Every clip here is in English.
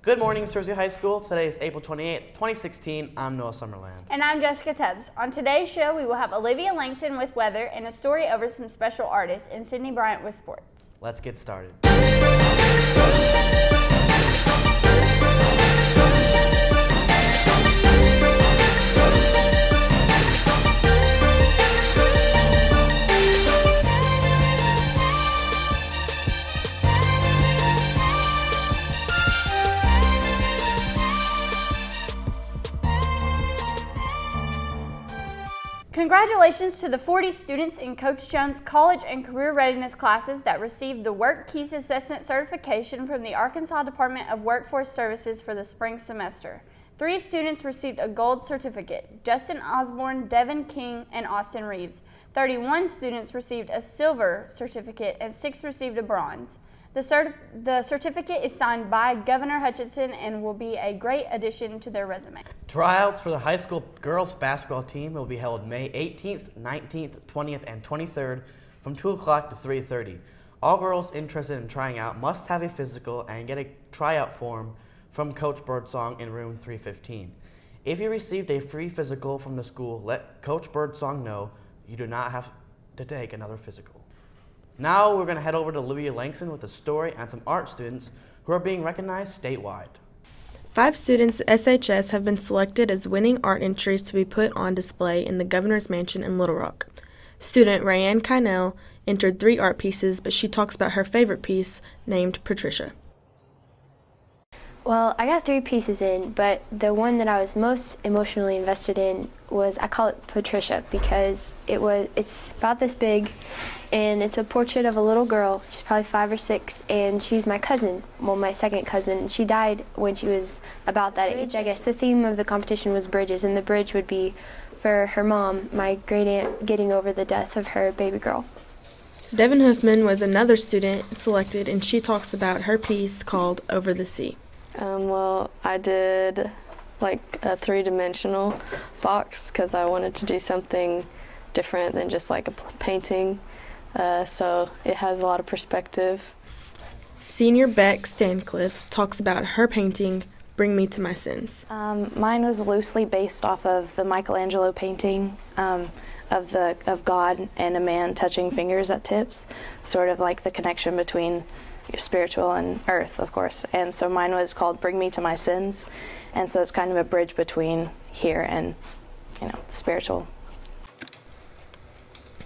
Good morning, Searcy High School. Today is April 28th, 2016. I'm Noah Summerland. And I'm Jessica Tubbs. On today's show, we will have Olivia Langston with weather and a story over some special artists and Sydney Bryant with sports. Let's get started. Congratulations to the 40 students in Coach Jones College and Career Readiness classes that received the Work Keys Assessment certification from the Arkansas Department of Workforce Services for the spring semester. 3 students received a gold certificate: Justin Osborne, Devin King, and Austin Reeves. 31 students received a silver certificate and 6 received a bronze. The certificate is signed by Governor Hutchinson and will be a great addition to their resume. Tryouts for the high school girls basketball team will be held May 18th, 19th, 20th, and 23rd from 2 o'clock to 3:30. All girls interested in trying out must have a physical and get a tryout form from Coach Birdsong in room 315. If you received a free physical from the school, let Coach Birdsong know you do not have to take another physical. Now we're going to head over to Olivia Langston with a story on some art students who are being recognized statewide. 5 students at SHS have been selected as winning art entries to be put on display in the Governor's Mansion in Little Rock. Student Rayanne Kynell entered 3 art pieces, but she talks about her favorite piece, named Patricia. Well, I got 3 pieces in, but the one that I was most emotionally invested in was, I call it Patricia, because it's about this big, and it's a portrait of a little girl. She's probably 5 or 6, and she's my cousin, well, my second cousin, and she died when she was about that age. I guess the theme of the competition was bridges, and the bridge would be for her mom, my great aunt, getting over the death of her baby girl. Devin Hoofman was another student selected, and she talks about her piece called Over the Sea. Well, I did like a 3-dimensional box because I wanted to do something different than just like a painting. So it has a lot of perspective. Senior Beck Stancliffe talks about her painting, Bring Me to My Sins. Mine was loosely based off of the Michelangelo painting of God and a man touching fingers at tips, sort of like the connection between spiritual and earth, of course. And so mine was called Bring Me to My Sins, and so it's kind of a bridge between here and, spiritual.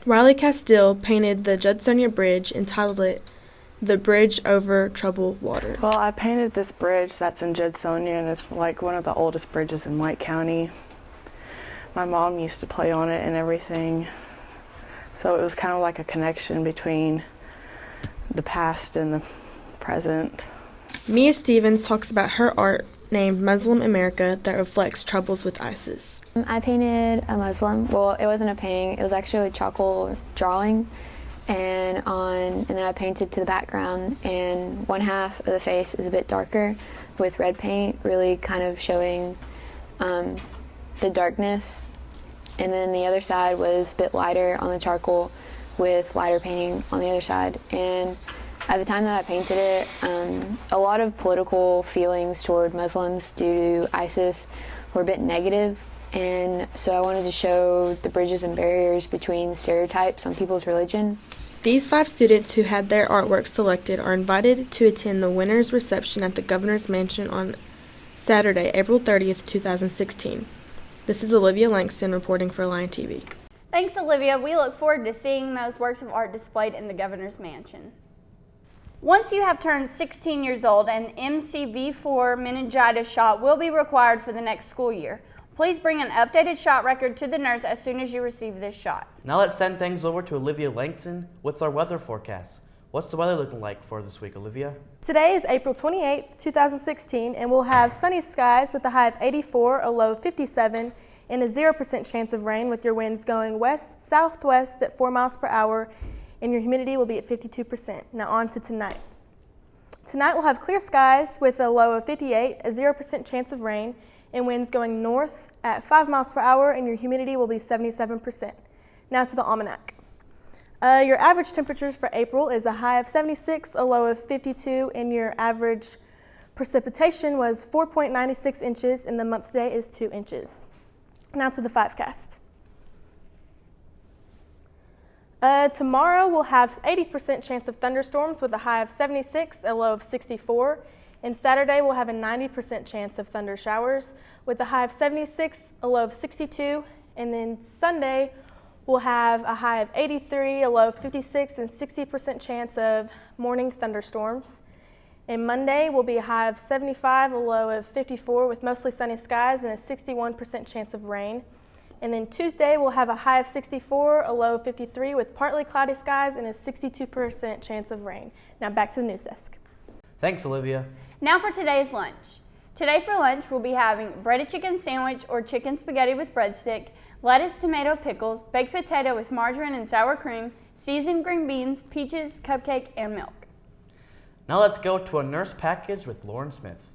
Riley Castile painted the Judsonia Bridge, entitled it The Bridge Over Troubled Water. Well, I painted this bridge that's in Judsonia, and it's like one of the oldest bridges in White County. My mom used to play on it and everything, so it was kind of like a connection between the past and the present. Mia Stevens talks about her art named Muslim America that reflects troubles with ISIS. I painted a Muslim. Well, it wasn't a painting, it was actually a charcoal drawing, and then I painted to the background, and one half of the face is a bit darker with red paint, really kind of showing the darkness, and then the other side was a bit lighter on the charcoal with lighter painting on the other side. And at the time that I painted it, a lot of political feelings toward Muslims due to ISIS were a bit negative, and so I wanted to show the bridges and barriers between stereotypes on people's religion. These 5 students who had their artwork selected are invited to attend the winner's reception at the Governor's Mansion on Saturday, April 30th, 2016. This is Olivia Langston reporting for Lion TV. Thanks, Olivia. We look forward to seeing those works of art displayed in the Governor's Mansion. Once you have turned 16 years old, an MCV4 meningitis shot will be required for the next school year. Please bring an updated shot record to the nurse as soon as you receive this shot. Now let's send things over to Olivia Langston with our weather forecast. What's the weather looking like for this week, Olivia? Today is April 28th, 2016, and we'll have sunny skies with a high of 84, a low of 57, and a 0% chance of rain, with your winds going west-southwest at 4 miles per hour, and your humidity will be at 52%. Now on to tonight. Tonight we'll have clear skies with a low of 58, a 0% chance of rain, and winds going north at 5 miles per hour, and your humidity will be 77%. Now to the almanac. Your average temperatures for April is a high of 76, a low of 52, and your average Precipitation was 4.96 inches, and the month today is 2 inches. Now to the 5cast. Tomorrow we'll have 80% chance of thunderstorms with a high of 76, a low of 64. And Saturday we'll have a 90% chance of thunder showers with a high of 76, a low of 62. And then Sunday we'll have a high of 83, a low of 56, and 60% chance of morning thunderstorms. And Monday will be a high of 75, a low of 54 with mostly sunny skies and a 61% chance of rain. And then Tuesday we'll have a high of 64, a low of 53 with partly cloudy skies and a 62% chance of rain. Now back to the news desk. Thanks, Olivia. Now for today's lunch. Today for lunch we'll be having breaded chicken sandwich or chicken spaghetti with breadstick, lettuce, tomato, pickles, baked potato with margarine and sour cream, seasoned green beans, peaches, cupcake, and milk. Now let's go to a nurse package with Lauren Smith.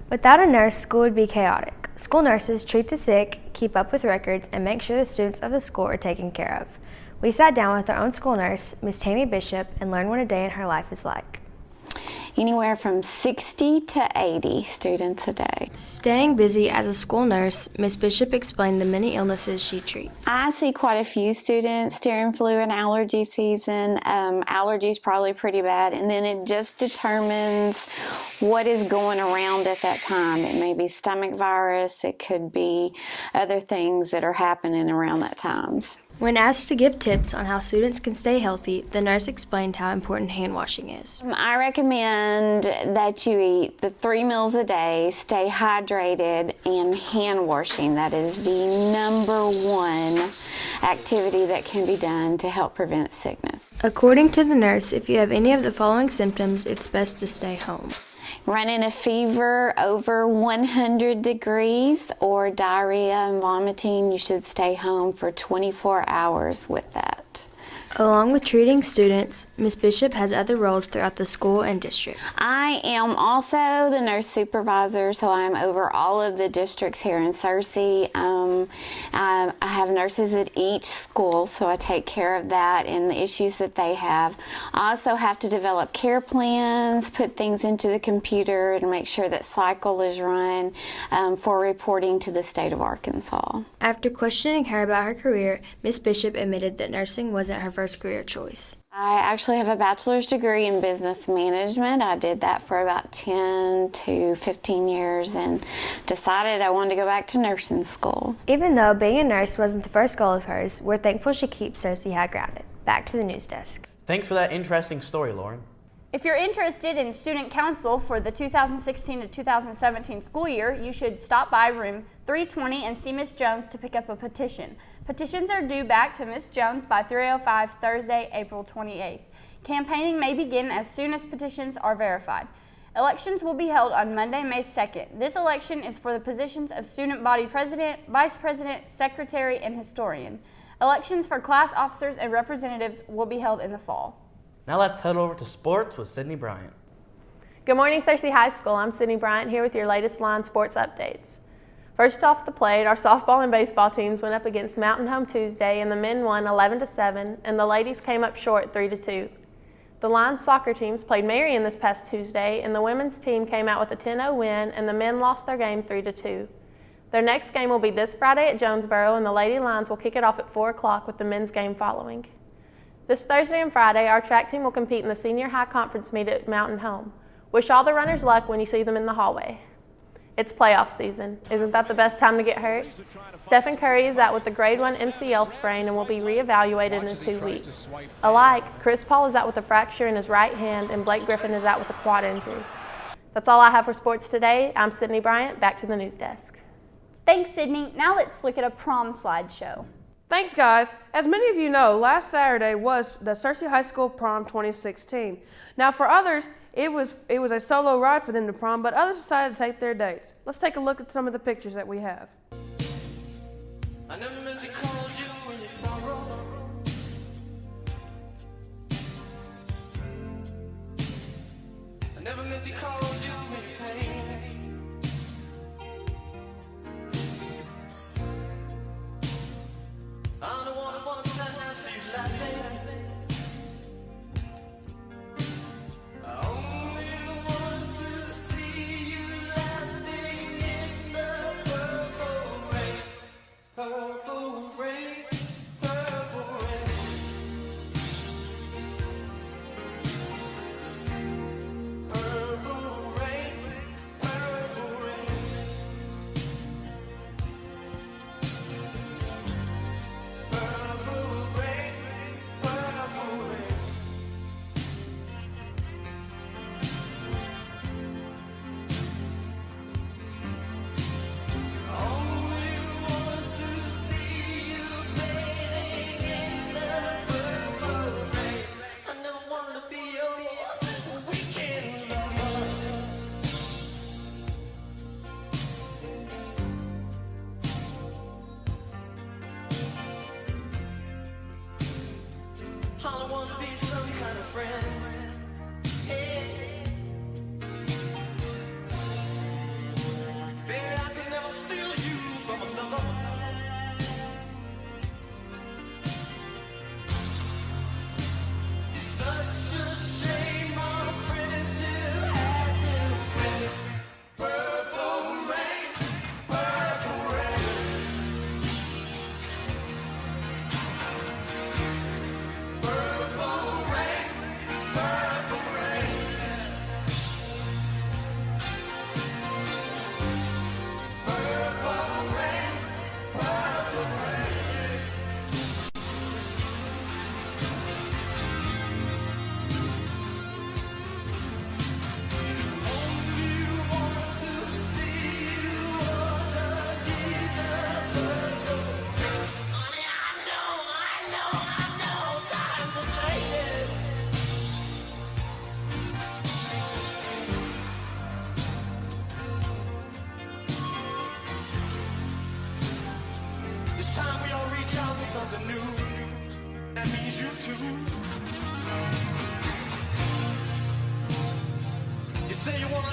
Without a nurse, school would be chaotic. School nurses treat the sick, keep up with records, and make sure the students of the school are taken care of. We sat down with our own school nurse, Miss Tammy Bishop, and learned what a day in her life is like. Anywhere from 60 to 80 students a day. Staying busy as a school nurse, Miss Bishop explained the many illnesses she treats. I see quite a few students during flu and allergy season. Allergies probably pretty bad, and then it just determines what is going around at that time. It may be stomach virus, it could be other things that are happening around that time. When asked to give tips on how students can stay healthy, the nurse explained how important hand washing is. I recommend that you eat the 3 meals a day, stay hydrated, and hand washing. That is the #1 activity that can be done to help prevent sickness. According to the nurse, if you have any of the following symptoms, it's best to stay home. Running a fever over 100 degrees or diarrhea and vomiting, you should stay home for 24 hours with that. Along with treating students, Ms. Bishop has other roles throughout the school and district. I am also the nurse supervisor, so I'm over all of the districts here in Searcy. I have nurses at each school, so I take care of that and the issues that they have. I also have to develop care plans, put things into the computer, and make sure that cycle is run for reporting to the state of Arkansas. After questioning her about her career, Ms. Bishop admitted that nursing wasn't her first career choice. I actually have a bachelor's degree in business management. I did that for about 10 to 15 years and decided I wanted to go back to nursing school. Even though being a nurse wasn't the first goal of hers, we're thankful she keeps Searcy high grounded. Back to the news desk. Thanks for that interesting story, Lauren. If you're interested in student council for the 2016 to 2017 school year, you should stop by room 320 and see Ms. Jones to pick up a petition. Petitions are due back to Ms. Jones by 3:05 Thursday, April 28th. Campaigning may begin as soon as petitions are verified. Elections will be held on Monday, May 2nd. This election is for the positions of student body president, vice president, secretary, and historian. Elections for class officers and representatives will be held in the fall. Now let's head over to sports with Sydney Bryant. Good morning, Searcy High School. I'm Sydney Bryant here with your latest line sports updates. First off the plate, our softball and baseball teams went up against Mountain Home Tuesday, and the men won 11-7, and the ladies came up short 3-2. The Lions soccer teams played Marion this past Tuesday, and the women's team came out with a 10-0 win, and the men lost their game 3-2. Their next game will be this Friday at Jonesboro, and the Lady Lions will kick it off at 4 o'clock with the men's game following. This Thursday and Friday, our track team will compete in the senior high conference meet at Mountain Home. Wish all the runners luck when you see them in the hallway. It's playoff season. Isn't that the best time to get hurt? Stephen Curry is out with the grade 1 MCL sprain and will be reevaluated in 2 weeks. Alike, Chris Paul is out with a fracture in his right hand, and Blake Griffin is out with a quad injury. That's all I have for sports today. I'm Sydney Bryant. Back to the news desk. Thanks, Sydney. Now let's look at a prom slideshow. Thanks, guys. As many of you know, last Saturday was the Searcy High School Prom 2016. Now, for others, it was a solo ride for them to prom, but others decided to take their dates. Let's take a look at some of the pictures that we have. I never meant to call you when you sorrow. I never meant to call you when you pain. I don't want to see you laughing. I only want to see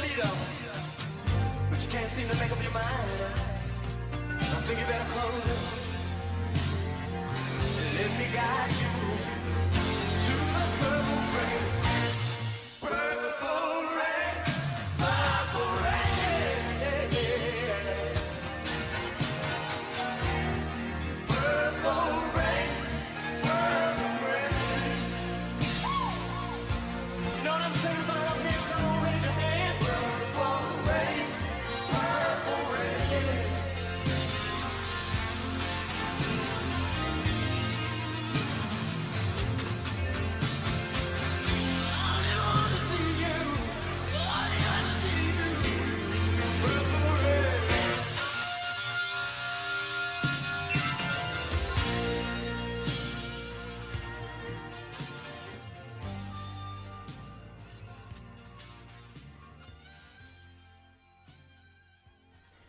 leader, but you can't seem to make up your mind. I think you better close it and let me guide you to the purple rain. Purple rain, purple rain, yeah, yeah. Purple rain, purple rain. You know what I'm saying about up here? Come on, raise your hand. Purple rain, purple rain, yeah.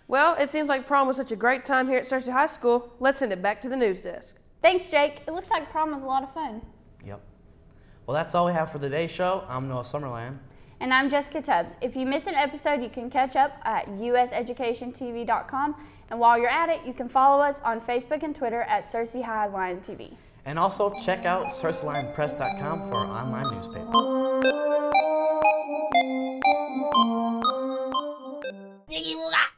Well, it seems like prom was such a great time here at Searcy High School. Let's send it back to the news desk. Thanks, Jake. It looks like prom was a lot of fun. Yep. Well, that's all we have for today's show. I'm Noah Summerland. And I'm Jessica Tubbs. If you miss an episode, you can catch up at useducationtv.com. And while you're at it, you can follow us on Facebook and Twitter at Searcy High Lion TV. And also check out SearcyLionPress.com for our online newspaper. Ziggy Wooga!